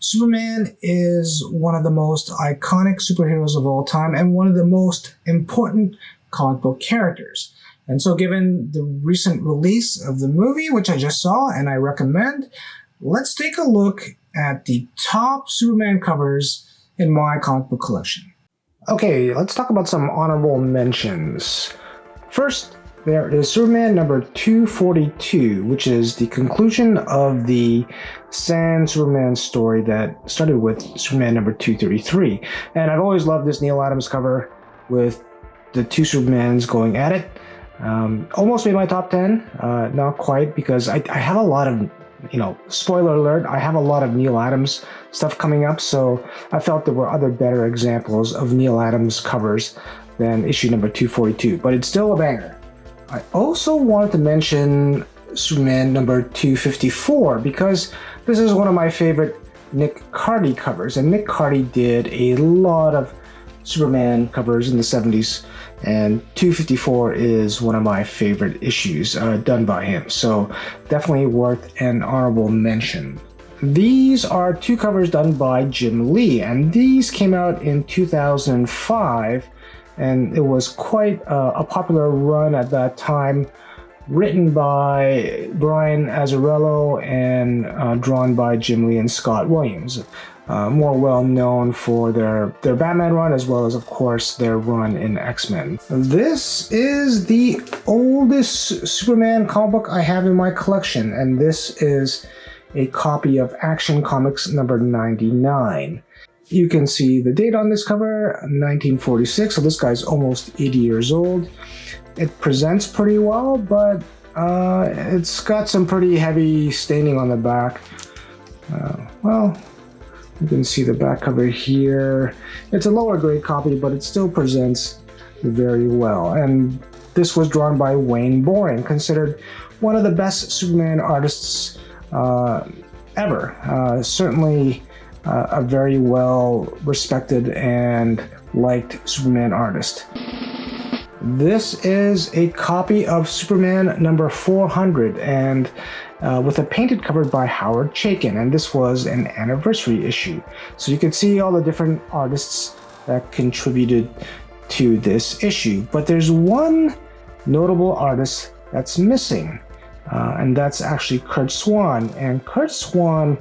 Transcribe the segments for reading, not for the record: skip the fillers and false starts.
Superman is one of the most iconic superheroes of all time and one of the most important comic book characters. And so given the recent release of the movie, which I just saw and I recommend, let's take a look at the top Superman covers in my comic book collection. Okay, let's talk about some honorable mentions. First, there is Superman number 242, which is the conclusion of the Sand Superman story that started with Superman number 233. And I've always loved this Neal Adams cover with the two Supermans going at it. Almost made my top 10, not quite, because I have a lot of, spoiler alert, I have a lot of Neal Adams stuff coming up, so I felt there were other better examples of Neal Adams covers than issue number 242, but it's still a banger. I also wanted to mention Superman number 254 because this is one of my favorite Nick Cardy covers, and Nick Cardy did a lot of Superman covers in the 70s, and 254 is one of my favorite issues done by him, so definitely worth an honorable mention. These are two covers done by Jim Lee, and these came out in 2005, and it was quite a popular run at that time, written by Brian Azzarello and drawn by Jim Lee and Scott Williams. More well known for their Batman run, as well as, of course, their run in X-Men. This is the oldest Superman comic book I have in my collection, and this is a copy of Action Comics number 99. You can see the date on this cover, 1946, so this guy's almost 80 years old. It presents pretty well, but it's got some pretty heavy staining on the back. You can see the back cover here. It's a lower grade copy, but it still presents very well. And this was drawn by Wayne Boring, considered one of the best Superman artists ever. Certainly a very well respected and liked Superman artist. This is a copy of Superman number 400, and with a painted cover by Howard Chaykin, and this was an anniversary issue. So you can see all the different artists that contributed to this issue. But there's one notable artist that's missing, and that's actually Curt Swan. And Curt Swan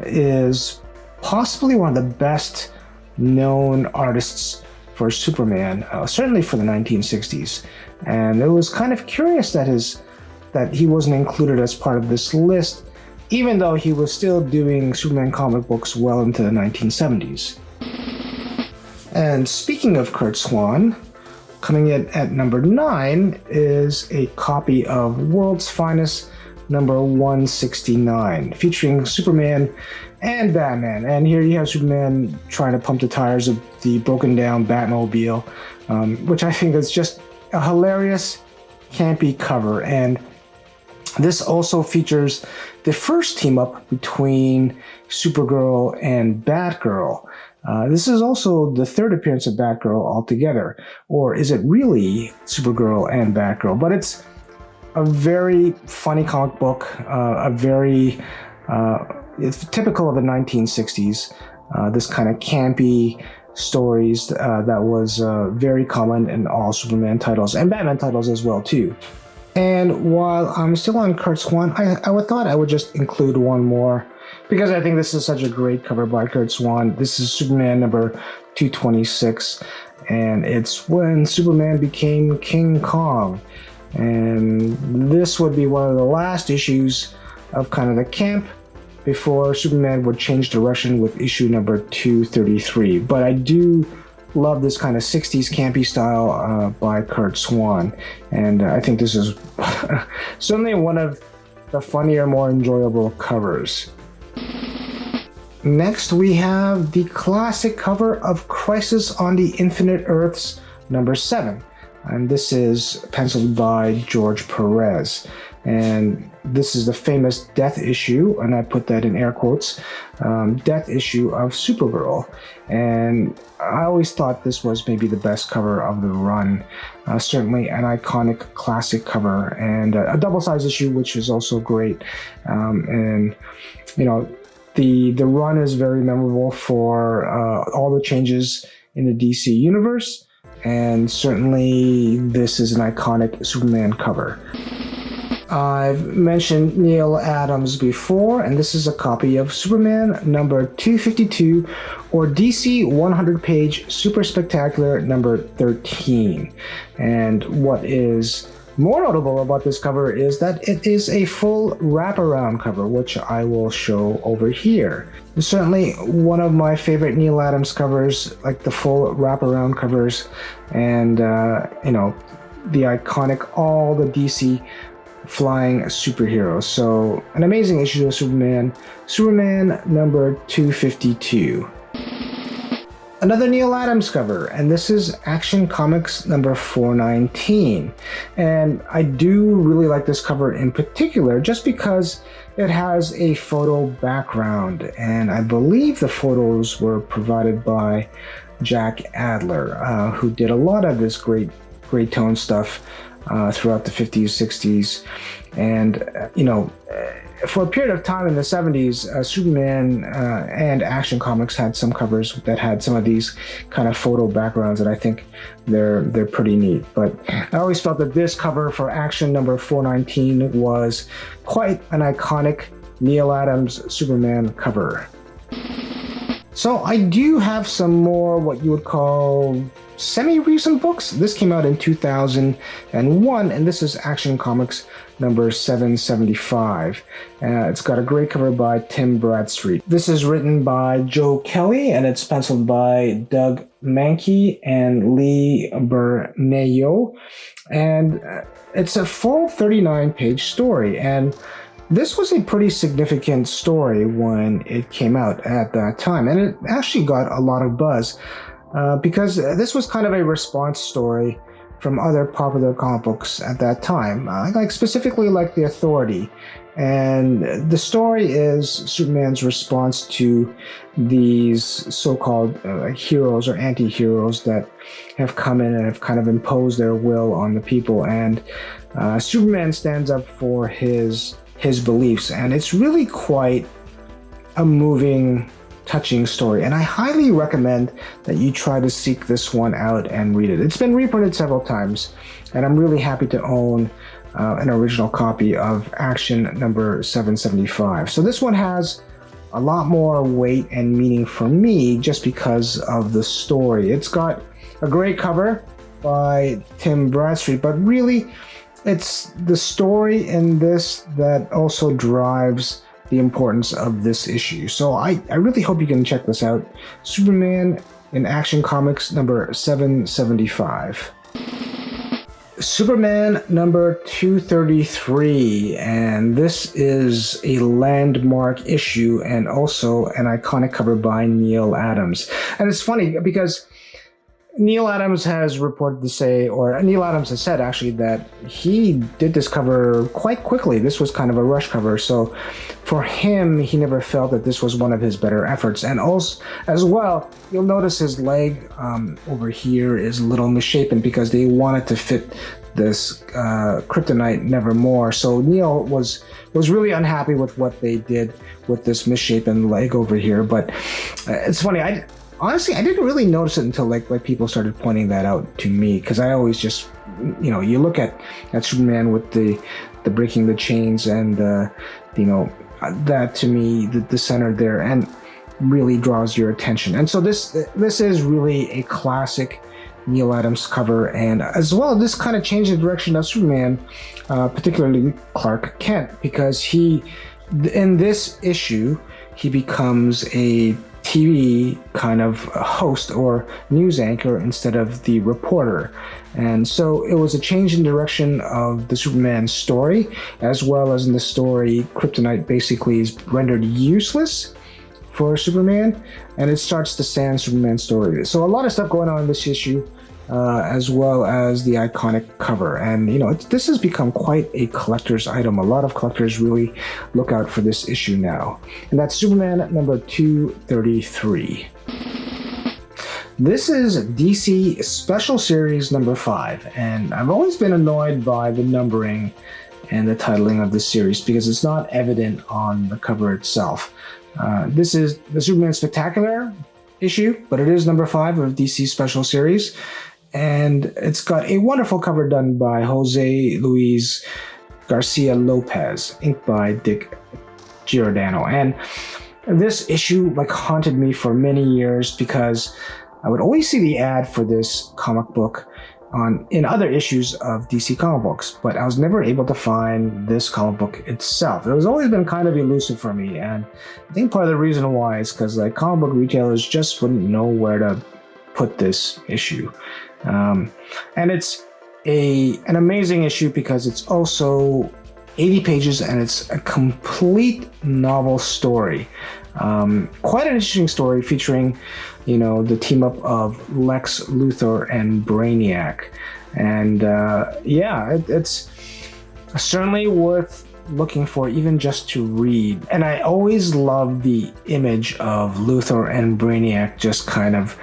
is possibly one of the best known artists for Superman, certainly for the 1960s. And it was kind of curious that he wasn't included as part of this list, even though he was still doing Superman comic books well into the 1970s. And speaking of Curt Swan, coming in at number 9 is a copy of World's Finest number 169, featuring Superman and Batman. And here you have Superman trying to pump the tires of the broken down Batmobile, which I think is just a hilarious, campy cover. And this also features the first team up between Supergirl and Batgirl. This is also the third appearance of Batgirl altogether. Or is it really Supergirl and Batgirl? But it's a very funny comic book, it's typical of the 1960s, this kind of campy stories that was very common in all Superman titles and Batman titles as well too. And while I'm still on Curt Swan, I thought I would just include one more because I think this is such a great cover by Curt Swan. This is Superman number 226, and it's when Superman became King Kong. And this would be one of the last issues of kind of the camp before Superman would change direction with issue number 233. But I do love this kind of 60s campy style by Curt Swan, and I think this is certainly one of the funnier, more enjoyable covers. Next, we have the classic cover of Crisis on the Infinite Earths number 7. And this is penciled by George Perez. And this is the famous death issue, and I put that in air quotes, death issue of Supergirl. And I always thought this was maybe the best cover of the run. Certainly an iconic classic cover, and a double-sized issue, which is also great. And, The run is very memorable for all the changes in the DC universe, and certainly this is an iconic Superman cover. I've mentioned Neal Adams before, and this is a copy of Superman number 252, or DC 100-page Super Spectacular number 13. And what is more notable about this cover is that it is a full wraparound cover, which I will show over here. It's certainly one of my favorite Neal Adams covers, like the full wraparound covers, and the iconic all the DC flying superheroes. So an amazing issue of Superman number 252. Another Neal Adams cover, and this is Action Comics number 419. And I do really like this cover in particular just because it has a photo background, and I believe the photos were provided by Jack Adler, who did a lot of this great tone stuff throughout the 50s, 60s, and for a period of time in the 70s, Superman and Action Comics had some covers that had some of these kind of photo backgrounds, and I think they're pretty neat. But I always felt that this cover for Action number 419 was quite an iconic Neal Adams Superman cover. So I do have some more what you would call semi-recent books. This came out in 2001, and this is Action Comics number 775. It's got a great cover by Tim Bradstreet. This is written by Joe Kelly, and it's penciled by Doug Mahnke and Lee Bermejo. And it's a full 39-page story, and this was a pretty significant story when it came out at that time, and it actually got a lot of buzz because this was kind of a response story from other popular comic books at that time, specifically like The Authority. And the story is Superman's response to these so-called heroes or anti-heroes that have come in and have kind of imposed their will on the people. And Superman stands up for his beliefs, and it's really quite a moving, touching story, and I highly recommend that you try to seek this one out and read it. It's been reprinted several times, and I'm really happy to own an original copy of Action number 775. So this one has a lot more weight and meaning for me just because of the story. It's got a great cover by Tim Bradstreet, but really it's the story in this that also drives the importance of this issue. So I really hope you can check this out. Superman in Action Comics number 775. Superman number 233, and this is a landmark issue and also an iconic cover by Neal Adams. And it's funny because Neal Adams has reported to say, or Neal Adams has said actually, that he did this cover quite quickly. This was kind of a rush cover. So for him, he never felt that this was one of his better efforts. And also, as well, you'll notice his leg over here is a little misshapen because they wanted to fit this Kryptonite Nevermore. So Neal was really unhappy with what they did with this misshapen leg over here. But it's funny, honestly, I didn't really notice it until like people started pointing that out to me, because I always just, you look at Superman with the breaking the chains and that to me, the center there, and really draws your attention. And so this is really a classic Neal Adams cover, and as well, this kind of changed the direction of Superman, particularly Clark Kent, because in this issue, he becomes a TV kind of host or news anchor instead of the reporter. And so it was a change in direction of the Superman story, as well as in the story, Kryptonite basically is rendered useless for Superman, and it starts to stand Superman's story. So a lot of stuff going on in this issue, as well as the iconic cover. And this has become quite a collector's item. A lot of collectors really look out for this issue now. And that's Superman number 233. This is DC Special Series number 5, and I've always been annoyed by the numbering and the titling of this series because it's not evident on the cover itself. This is the Superman Spectacular issue, but it is number 5 of DC Special Series. And it's got a wonderful cover done by Jose Luis Garcia Lopez, inked by Dick Giordano. And this issue haunted me for many years because I would always see the ad for this comic book in other issues of DC comic books, but I was never able to find this comic book itself. It has always been kind of elusive for me, and I think part of the reason why is because comic book retailers just wouldn't know where to put this issue. And it's an amazing issue because it's also 80 pages and it's a complete novel story. Quite an interesting story featuring, the team up of Lex Luthor and Brainiac. And it's certainly worth looking for, even just to read. And I always love the image of Luthor and Brainiac just kind of,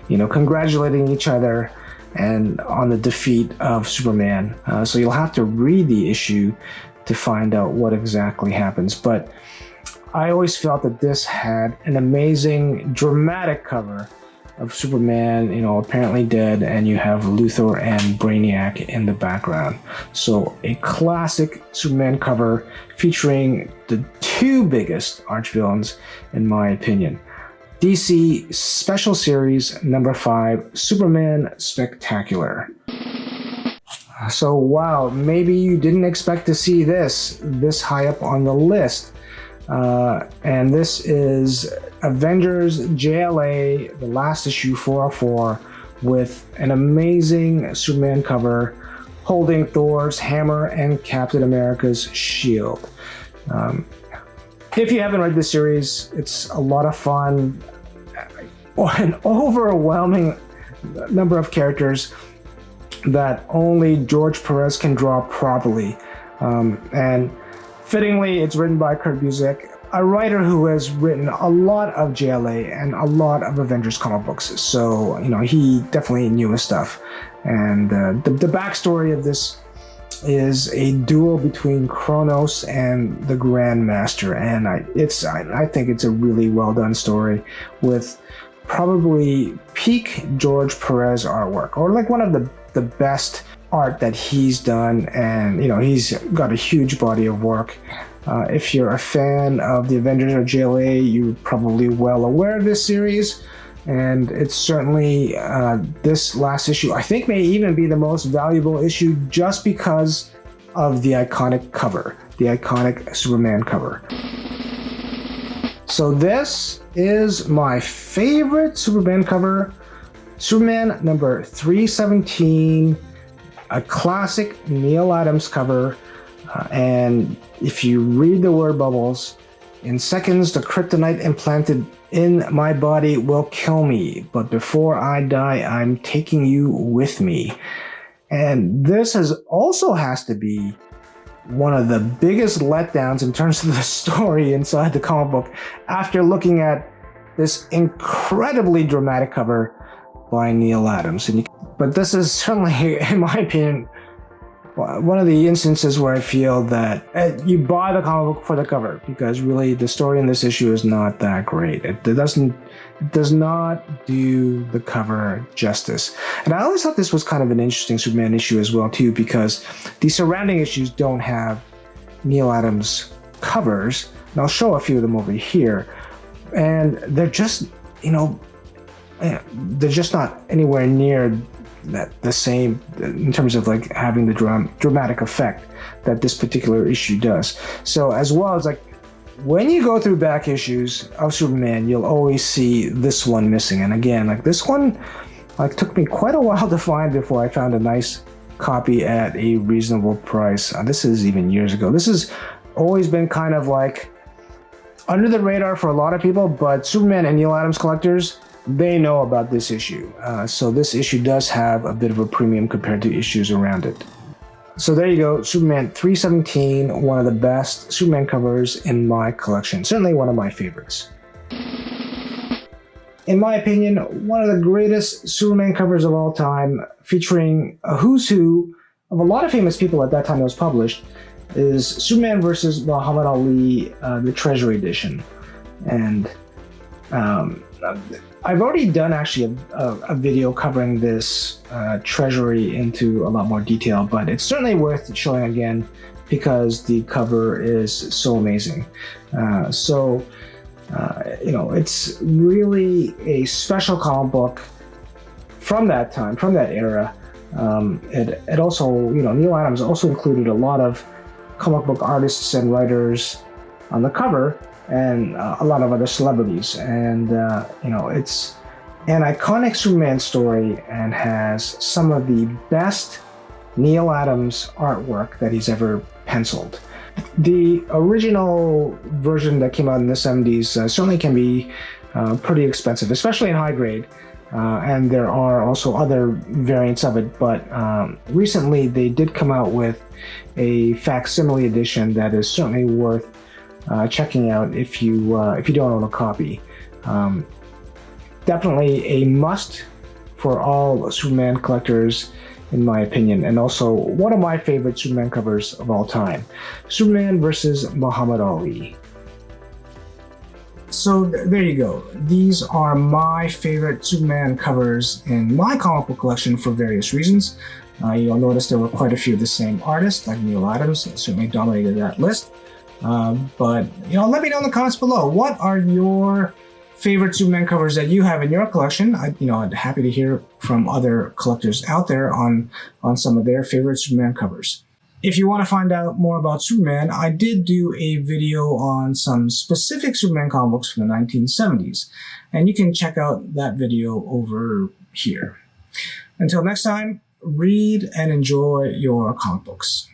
congratulating each other and on the defeat of Superman. So you'll have to read the issue to find out what exactly happens. But I always felt that this had an amazing dramatic cover of Superman, apparently dead, and you have Luthor and Brainiac in the background. So a classic Superman cover featuring the 2 biggest archvillains, in my opinion. DC Special Series number 5, Superman Spectacular. So wow, maybe you didn't expect to see this high up on the list. And this is Avengers JLA, the last issue 404, with an amazing Superman cover holding Thor's hammer and Captain America's shield. If you haven't read this series, it's a lot of fun. An overwhelming number of characters that only George Perez can draw properly. And fittingly, it's written by Kurt Busiek, a writer who has written a lot of JLA and a lot of Avengers comic books. So, he definitely knew his stuff. And the backstory of this is a duel between Kronos and the Grandmaster. And I think it's a really well done story with probably peak George Perez artwork, or one of the best art that he's done. And he's got a huge body of work. If you're a fan of the Avengers or JLA, you're probably well aware of this series. And it's certainly this last issue, I think, may even be the most valuable issue just because of the iconic cover, the iconic Superman cover. So this is my favorite Superman cover, Superman number 317, a classic Neil Adams cover. And if you read the word bubbles, in seconds the kryptonite implanted in my body will kill me, but before I die, I'm taking you with me. And this also has to be one of the biggest letdowns in terms of the story inside the comic book after looking at this incredibly dramatic cover by Neil Adams. But this is certainly, in my opinion, one of the instances where I feel that you buy the comic book for the cover, because really the story in this issue is not that great. It does not do the cover justice. And I always thought this was kind of an interesting Superman issue as well too, because the surrounding issues don't have Neil Adams covers. And I'll show a few of them over here. And they're just, they're just not anywhere near the same in terms of having the dramatic effect that this particular issue does. So as well as when you go through back issues of Superman, you'll always see this one missing. And again, this one took me quite a while to find before I found a nice copy at a reasonable price. This is even years ago. This has always been kind of under the radar for a lot of people, but Superman and Neil Adams collectors, they know about this issue. So this issue does have a bit of a premium compared to issues around it. So there you go, Superman 317, one of the best Superman covers in my collection. Certainly one of my favorites. In my opinion, one of the greatest Superman covers of all time, featuring a who's who of a lot of famous people at that time it was published, is Superman vs. Muhammad Ali, the Treasury Edition. And I've already done actually a video covering this treasury into a lot more detail, but it's certainly worth showing again because the cover is so amazing. It's really a special comic book from that time, from that era. It also, Neal Adams also included a lot of comic book artists and writers on the cover, and a lot of other celebrities. And, it's an iconic Superman story and has some of the best Neal Adams artwork that he's ever penciled. The original version that came out in the 70s certainly can be pretty expensive, especially in high grade. And there are also other variants of it, but recently they did come out with a facsimile edition that is certainly worth checking out if you don't own a copy. Definitely a must for all Superman collectors, in my opinion, and also one of my favorite Superman covers of all time, Superman versus Muhammad Ali. So there you go. These are my favorite Superman covers in my comic book collection for various reasons. You'll notice there were quite a few of the same artists, like Neal Adams, certainly dominated that list. But let me know in the comments below. What are your favorite Superman covers that you have in your collection? I'd happy to hear from other collectors out there on some of their favorite Superman covers. If you want to find out more about Superman, I did do a video on some specific Superman comic books from the 1970s, and you can check out that video over here. Until next time, read and enjoy your comic books.